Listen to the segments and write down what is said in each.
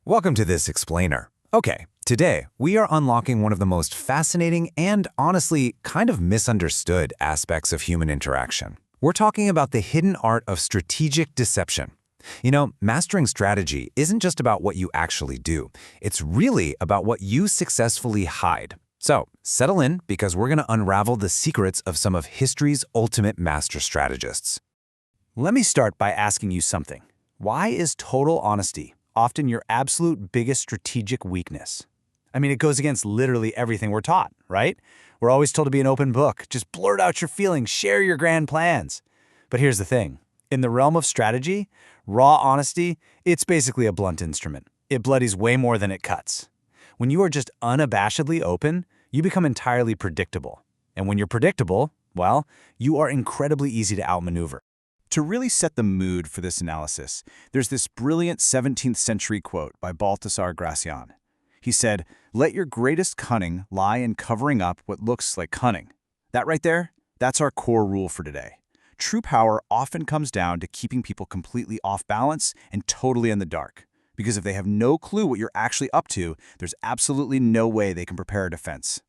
Welcome to this explainer. Okay, today we are unlocking one of the most fascinating and honestly kind of misunderstood aspects of human interaction. We're talking about the hidden art of strategic deception. Mastering strategy isn't just about what you actually do. It's really about what you successfully hide. So, settle in because we're going to unravel the secrets of some of history's ultimate master strategists. Let me start by asking you something. Why is total honesty often your absolute biggest strategic weakness? I mean, it goes against literally everything we're taught, right? We're always told to be an open book. Just blurt out your feelings, share your grand plans. But here's the thing. In the realm of strategy, raw honesty, it's basically a blunt instrument. It bloodies way more than it cuts. When you are just unabashedly open, you become entirely predictable. And when you're predictable, well, you are incredibly easy to outmaneuver. To really set the mood for this analysis, there's this brilliant 17th century quote by Balthasar Gracian. He said, "Let your greatest cunning lie in covering up what looks like cunning." That right there, that's our core rule for today. True power often comes down to keeping people completely off balance and totally in the dark. Because if they have no clue what you're actually up to, there's absolutely no way they can prepare a defense.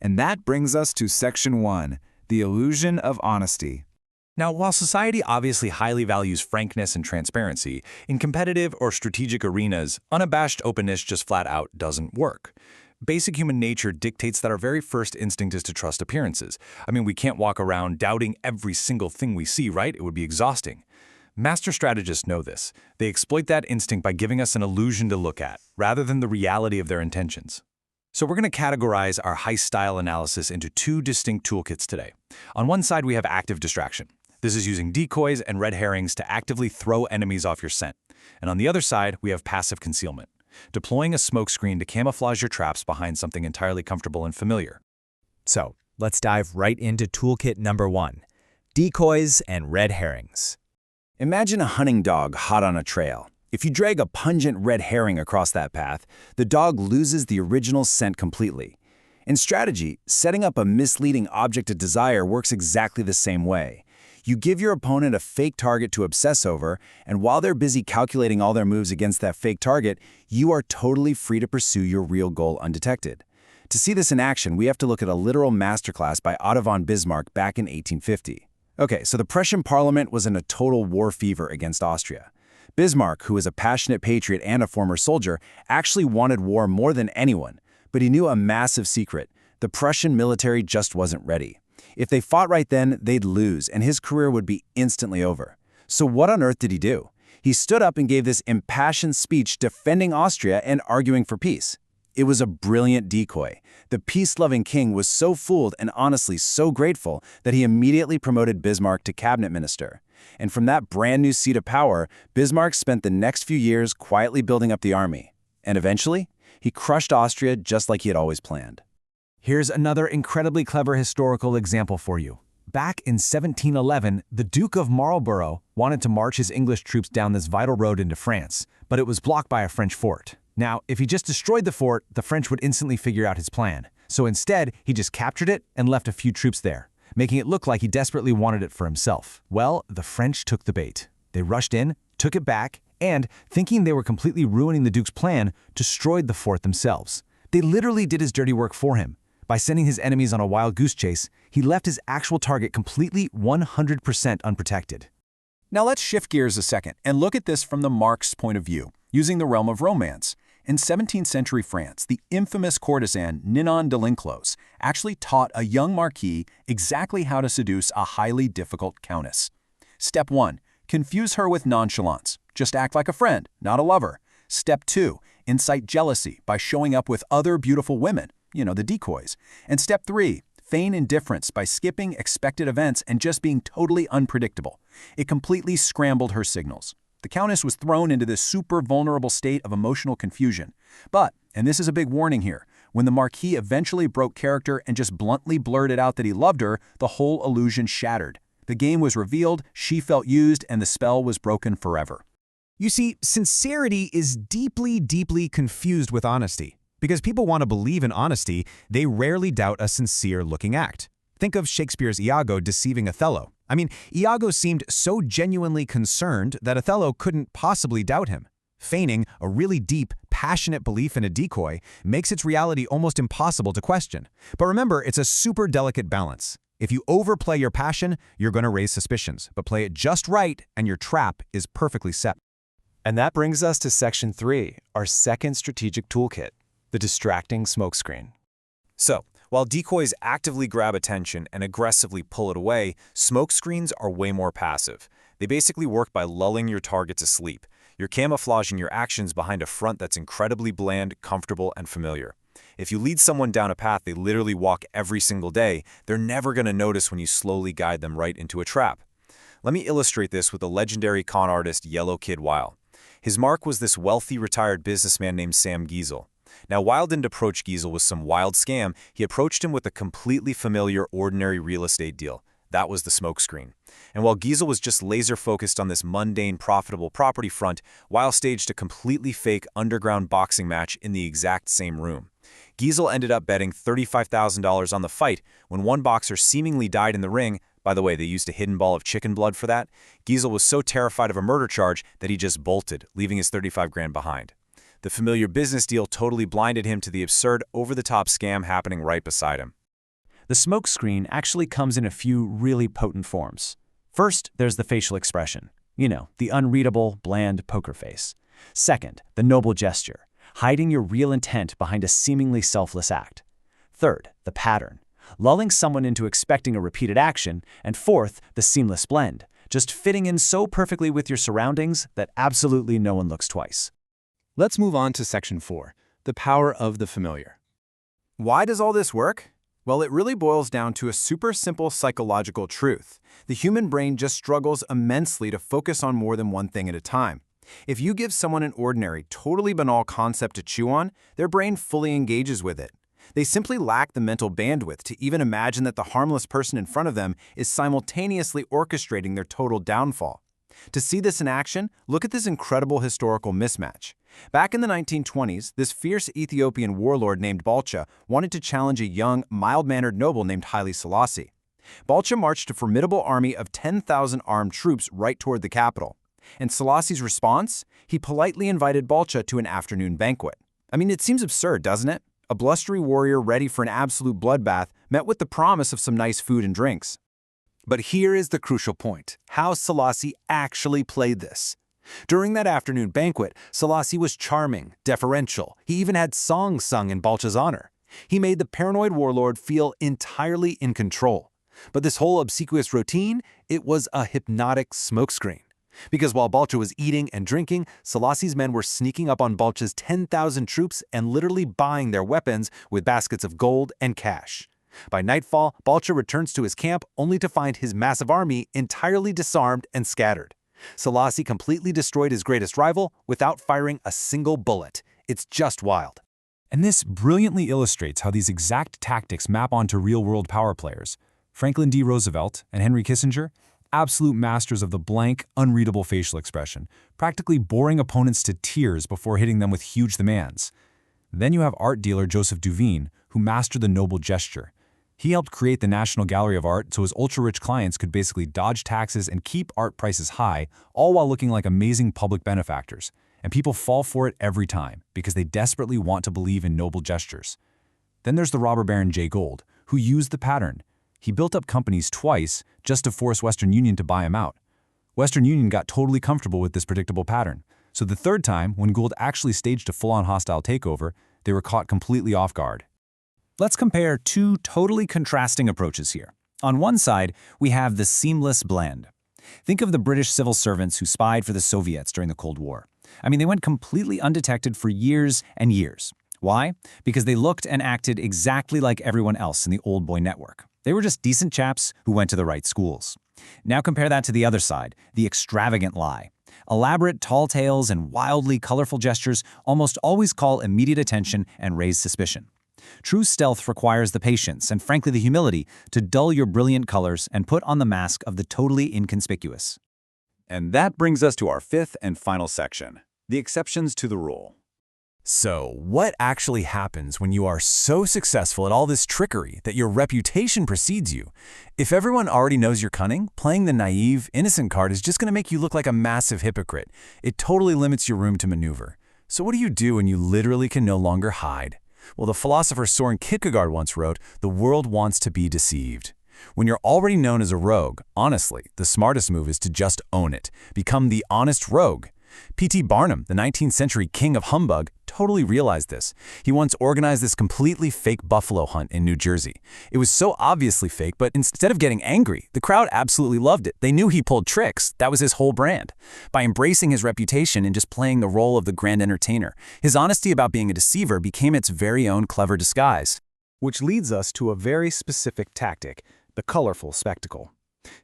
And that brings us to Section 1, the illusion of honesty. Now, while society obviously highly values frankness and transparency, in competitive or strategic arenas, unabashed openness just flat out doesn't work. Basic human nature dictates that our very first instinct is to trust appearances. I mean, we can't walk around doubting every single thing we see, right? It would be exhausting. Master strategists know this. They exploit that instinct by giving us an illusion to look at, rather than the reality of their intentions. So we're going to categorize our heist-style analysis into two distinct toolkits today. On one side, we have active distraction. This is using decoys and red herrings to actively throw enemies off your scent. And on the other side, we have passive concealment, deploying a smokescreen to camouflage your traps behind something entirely comfortable and familiar. So, let's dive right into toolkit number 1, decoys and red herrings. Imagine a hunting dog hot on a trail. If you drag a pungent red herring across that path, the dog loses the original scent completely. In strategy, setting up a misleading object of desire works exactly the same way. You give your opponent a fake target to obsess over, and while they're busy calculating all their moves against that fake target, you are totally free to pursue your real goal undetected. To see this in action, we have to look at a literal masterclass by Otto von Bismarck back in 1850. Okay, so the Prussian parliament was in a total war fever against Austria. Bismarck, who was a passionate patriot and a former soldier, actually wanted war more than anyone, but he knew a massive secret. The Prussian military just wasn't ready. If they fought right then, they'd lose, and his career would be instantly over. So what on earth did he do? He stood up and gave this impassioned speech defending Austria and arguing for peace. It was a brilliant decoy. The peace-loving king was so fooled and honestly so grateful that he immediately promoted Bismarck to cabinet minister. And from that brand new seat of power, Bismarck spent the next few years quietly building up the army. And eventually, he crushed Austria just like he had always planned. Here's another incredibly clever historical example for you. Back in 1711, the Duke of Marlborough wanted to march his English troops down this vital road into France, but it was blocked by a French fort. Now, if he just destroyed the fort, the French would instantly figure out his plan. So instead, he just captured it and left a few troops there, making it look like he desperately wanted it for himself. Well, the French took the bait. They rushed in, took it back, and, thinking they were completely ruining the Duke's plan, destroyed the fort themselves. They literally did his dirty work for him. By sending his enemies on a wild goose chase, he left his actual target completely 100% unprotected. Now let's shift gears a second and look at this from the Marx's point of view, using the realm of romance. In 17th century France, the infamous courtesan Ninon de l'Enclos actually taught a young marquis exactly how to seduce a highly difficult countess. Step 1. Confuse her with nonchalance. Just act like a friend, not a lover. Step 2. Incite jealousy by showing up with other beautiful women. The decoys. And step 3, feign indifference by skipping expected events and just being totally unpredictable. It completely scrambled her signals. The Countess was thrown into this super vulnerable state of emotional confusion. But, and this is a big warning here, when the Marquis eventually broke character and just bluntly blurted out that he loved her, the whole illusion shattered. The game was revealed, she felt used, and the spell was broken forever. You see, sincerity is deeply, deeply confused with honesty. Because people want to believe in honesty, they rarely doubt a sincere-looking act. Think of Shakespeare's Iago deceiving Othello. I mean, Iago seemed so genuinely concerned that Othello couldn't possibly doubt him. Feigning a really deep, passionate belief in a decoy makes its reality almost impossible to question. But remember, it's a super delicate balance. If you overplay your passion, you're going to raise suspicions, but play it just right and your trap is perfectly set. And that brings us to Section 3, our second strategic toolkit, the distracting smokescreen. So, while decoys actively grab attention and aggressively pull it away, smokescreens are way more passive. They basically work by lulling your target to sleep. You're camouflaging your actions behind a front that's incredibly bland, comfortable, and familiar. If you lead someone down a path they literally walk every single day, they're never going to notice when you slowly guide them right into a trap. Let me illustrate this with the legendary con artist Yellow Kid Weil. His mark was this wealthy retired businessman named Sam Giesel. Now, Weil didn't approach Giesel with some wild scam. He approached him with a completely familiar, ordinary real estate deal. That was the smokescreen. And while Giesel was just laser-focused on this mundane, profitable property front, Weil staged a completely fake underground boxing match in the exact same room. Giesel ended up betting $35,000 on the fight. When one boxer seemingly died in the ring, by the way, they used a hidden ball of chicken blood for that, Giesel was so terrified of a murder charge that he just bolted, leaving his 35 grand behind. The familiar business deal totally blinded him to the absurd, over-the-top scam happening right beside him. The smokescreen actually comes in a few really potent forms. First, there's the facial expression. You know, the unreadable, bland poker face. Second, the noble gesture, hiding your real intent behind a seemingly selfless act. Third, the pattern, lulling someone into expecting a repeated action. And fourth, the seamless blend, just fitting in so perfectly with your surroundings that absolutely no one looks twice. Let's move on to Section 4, the power of the familiar. Why does all this work? Well, it really boils down to a super simple psychological truth. The human brain just struggles immensely to focus on more than one thing at a time. If you give someone an ordinary, totally banal concept to chew on, their brain fully engages with it. They simply lack the mental bandwidth to even imagine that the harmless person in front of them is simultaneously orchestrating their total downfall. To see this in action, look at this incredible historical mismatch. Back in the 1920s, this fierce Ethiopian warlord named Balcha wanted to challenge a young, mild-mannered noble named Haile Selassie. Balcha marched a formidable army of 10,000 armed troops right toward the capital. And Selassie's response? He politely invited Balcha to an afternoon banquet. I mean, it seems absurd, doesn't it? A blustery warrior ready for an absolute bloodbath met with the promise of some nice food and drinks. But here is the crucial point, how Selassie actually played this. During that afternoon banquet, Selassie was charming, deferential. He even had songs sung in Balcha's honor. He made the paranoid warlord feel entirely in control. But this whole obsequious routine, it was a hypnotic smokescreen. Because while Balcha was eating and drinking, Selassie's men were sneaking up on Balcha's 10,000 troops and literally buying their weapons with baskets of gold and cash. By nightfall, Balcha returns to his camp only to find his massive army entirely disarmed and scattered. Selassie completely destroyed his greatest rival without firing a single bullet. It's just wild. And this brilliantly illustrates how these exact tactics map onto real-world power players. Franklin D. Roosevelt and Henry Kissinger, absolute masters of the blank, unreadable facial expression, practically boring opponents to tears before hitting them with huge demands. Then you have art dealer Joseph Duveen, who mastered the noble gesture. He helped create the National Gallery of Art so his ultra-rich clients could basically dodge taxes and keep art prices high, all while looking like amazing public benefactors. And people fall for it every time because they desperately want to believe in noble gestures. Then there's the robber baron Jay Gould, who used the pattern. He built up companies twice just to force Western Union to buy him out. Western Union got totally comfortable with this predictable pattern. So the third time, when Gould actually staged a full-on hostile takeover, they were caught completely off guard. Let's compare two totally contrasting approaches here. On one side, we have the seamless blend. Think of the British civil servants who spied for the Soviets during the Cold War. I mean, they went completely undetected for years and years. Why? Because they looked and acted exactly like everyone else in the old boy network. They were just decent chaps who went to the right schools. Now compare that to the other side, the extravagant lie. Elaborate tall tales and wildly colorful gestures almost always call immediate attention and raise suspicion. True stealth requires the patience and frankly the humility to dull your brilliant colors and put on the mask of the totally inconspicuous. And that brings us to our fifth and final section, the exceptions to the rule. So, what actually happens when you are so successful at all this trickery that your reputation precedes you? If everyone already knows you're cunning, playing the naive, innocent card is just going to make you look like a massive hypocrite. It totally limits your room to maneuver. So what do you do when you literally can no longer hide? Well, the philosopher Soren Kierkegaard once wrote, "The world wants to be deceived." When you're already known as a rogue, honestly, the smartest move is to just own it. Become the honest rogue. P.T. Barnum, the 19th century king of humbug, totally realized this. He once organized this completely fake buffalo hunt in New Jersey. It was so obviously fake, but instead of getting angry, the crowd absolutely loved it. They knew he pulled tricks. That was his whole brand. By embracing his reputation and just playing the role of the grand entertainer, his honesty about being a deceiver became its very own clever disguise. Which leads us to a very specific tactic, the colorful spectacle.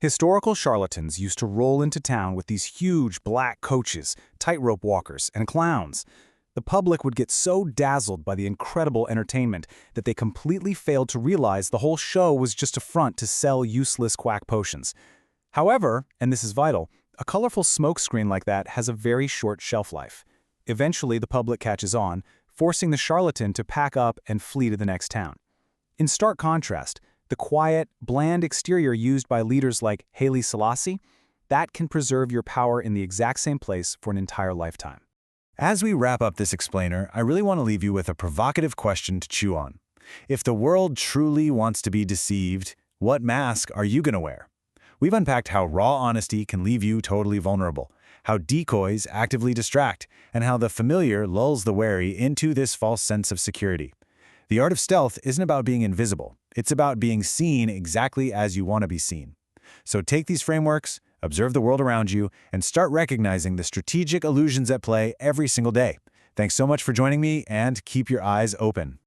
Historical charlatans used to roll into town with these huge black coaches, tightrope walkers, and clowns. The public would get so dazzled by the incredible entertainment that they completely failed to realize the whole show was just a front to sell useless quack potions. However, and this is vital, a colorful smokescreen like that has a very short shelf life. Eventually, the public catches on, forcing the charlatan to pack up and flee to the next town. In stark contrast, the quiet, bland exterior used by leaders like Haile Selassie, that can preserve your power in the exact same place for an entire lifetime. As we wrap up this explainer, I really want to leave you with a provocative question to chew on. If the world truly wants to be deceived, what mask are you going to wear? We've unpacked how raw honesty can leave you totally vulnerable, how decoys actively distract, and how the familiar lulls the wary into this false sense of security. The art of stealth isn't about being invisible. It's about being seen exactly as you want to be seen. So take these frameworks, observe the world around you, and start recognizing the strategic illusions at play every single day. Thanks so much for joining me, and keep your eyes open.